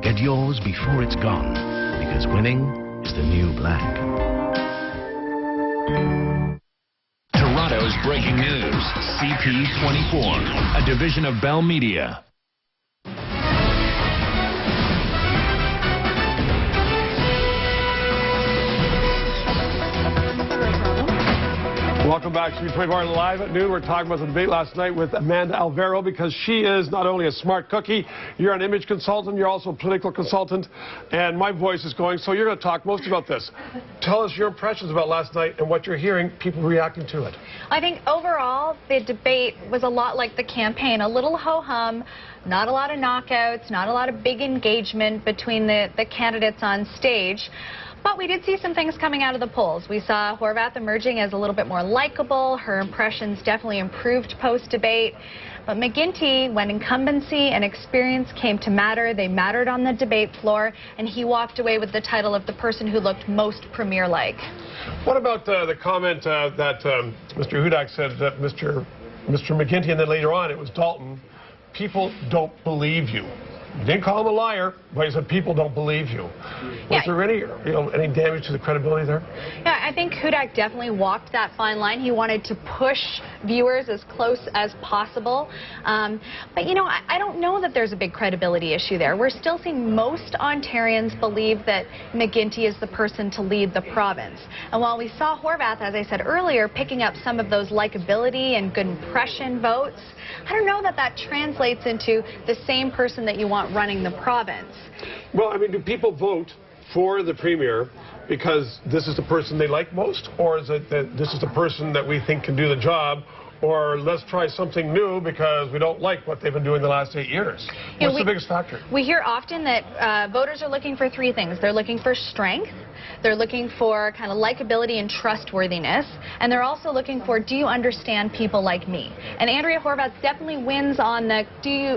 Get yours before it's gone, because winning is the new black. Toronto's breaking news, CP24, a division of Bell Media. Welcome back to CP24 Live at noon. We're talking about the debate last night with AmandaAlvaro, because she is not only a smart cookie, you're an image consultant, you're also a political consultant, and my voice is going, so you're going to talk most about this. Tell us your impressions about last night and what you're hearing, people reacting to it. I think overall the debate was a lot like the campaign, a little ho-hum, not a lot of knockouts, not a lot of big engagement between the candidates on stage. But we did see some things coming out of the polls. We saw Horwath emerging as a little bit more likable. Her impressions definitely improved post-debate. But McGuinty, when incumbency and experience came to matter, they mattered on the debate floor, and he walked away with the title of the person who looked most premier-like. What about the comment that Mr. Hudak said that Mr. McGuinty, and then later on it was Dalton, people don't believe you? You didn't call him a liar, but he said people don't believe you. Was there any damage to the credibility there? Yeah, I think Hudak definitely walked that fine line. He wanted to push viewers as close as possible. But, you know, I don't know that there's a big credibility issue there. We're still seeing most Ontarians believe that McGuinty is the person to lead the province. And while we saw Horwath, as I said earlier, picking up some of those likability and good impression votes, I don't know that that translates into the same person that you want running the province. Well, I mean, do people vote for the premier because this is the person they like most, or is it that this is the person that we think can do the job, or let's try something new because we don't like what they've been doing the last 8 years? What's the biggest factor? We hear often that voters are looking for three things. They're looking for strength, they're looking for kind of likability and trustworthiness, and they're also looking for, do you understand people like me? And Andrea Horwath definitely wins on the,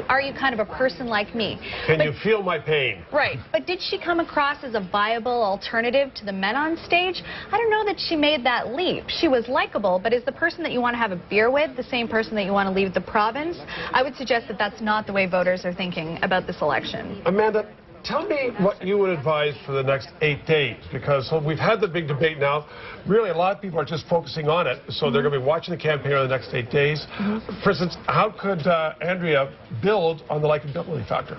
are you kind of a person like me? Can you feel my pain? Right, but did she come across as a viable alternative to the men on stage? I don't know that she made that leap. She was likable, but is the person that you want to have a beer with the same person that you want to leave the province? I would suggest that that's not the way voters are thinking about this election. Amanda, tell me what you would advise for the next 8 days, because we've had the big debate now. Really, a lot of people are just focusing on it, so they're going to be watching the campaign over the next 8 days. For instance, how could Andrea build on the likability factor?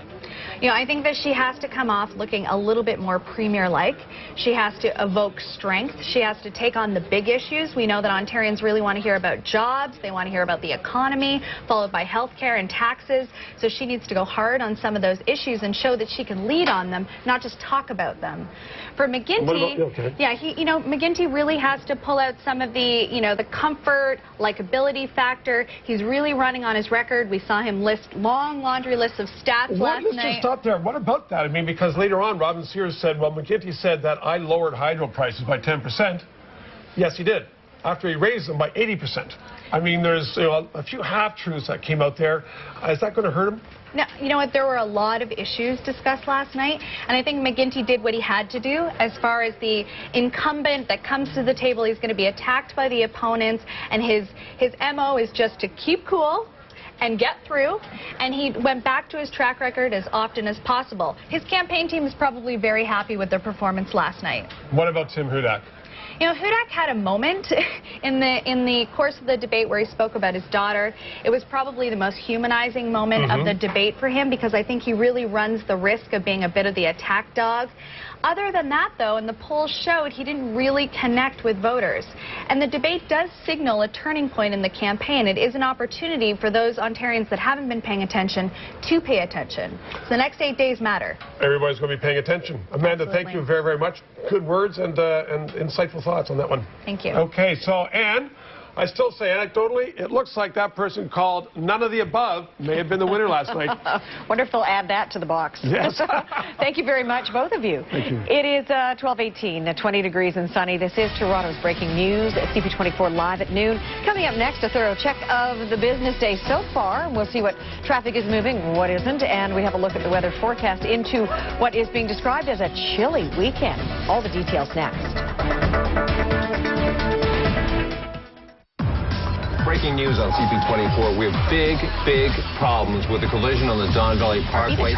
You know, I think that she has to come off looking a little bit more premier-like. She has to evoke strength. She has to take on the big issues. We know that Ontarians really want to hear about jobs. They want to hear about the economy, followed by health care and taxes. So she needs to go hard on some of those issues and show that she can lead on them, not just talk about them. For McGuinty, McGuinty really has to pull out some of the, the comfort, likability factor. He's really running on his record. We saw him list long laundry lists of stats last night. Let's just stop there. What about that? I mean, because later on, Robin Sears said, well, McGuinty said that I lowered hydro prices by 10%. Yes, he did, after he raised them by 80%. I mean, there's a few half-truths that came out there. Is that going to hurt him? No, you know what, there were a lot of issues discussed last night, and I think McGuinty did what he had to do as far as the incumbent that comes to the table. He's going to be attacked by the opponents, and his MO is just to keep cool and get through, and he went back to his track record as often as possible. His campaign team is probably very happy with their performance last night. What about Tim Hudak? You know, Hudak had a moment in the course of the debate where he spoke about his daughter. It was probably the most humanizing moment of the debate for him, because I think he really runs the risk of being a bit of the attack dog. Other than that, though, and the polls showed, he didn't really connect with voters. And the debate does signal a turning point in the campaign. It is an opportunity for those Ontarians that haven't been paying attention to pay attention. So the next 8 days matter. Everybody's going to be paying attention. Amanda, thank you very, very much. Good words and insightful thoughts on that one. Thank you. Okay, so Anne, I still say anecdotally, it looks like that person called none of the above may have been the winner last night. Wonderful. Add that to the box. Yes. Thank you very much, both of you. Thank you. It is 12:18, 20 degrees and sunny. This is Toronto's breaking news at CP24 Live at noon. Coming up next, a thorough check of the business day so far. We'll see what traffic is moving, what isn't, and we have a look at the weather forecast into what is being described as a chilly weekend. All the details next. Breaking news on CP24. We have big problems with the collision on the Don Valley Parkway.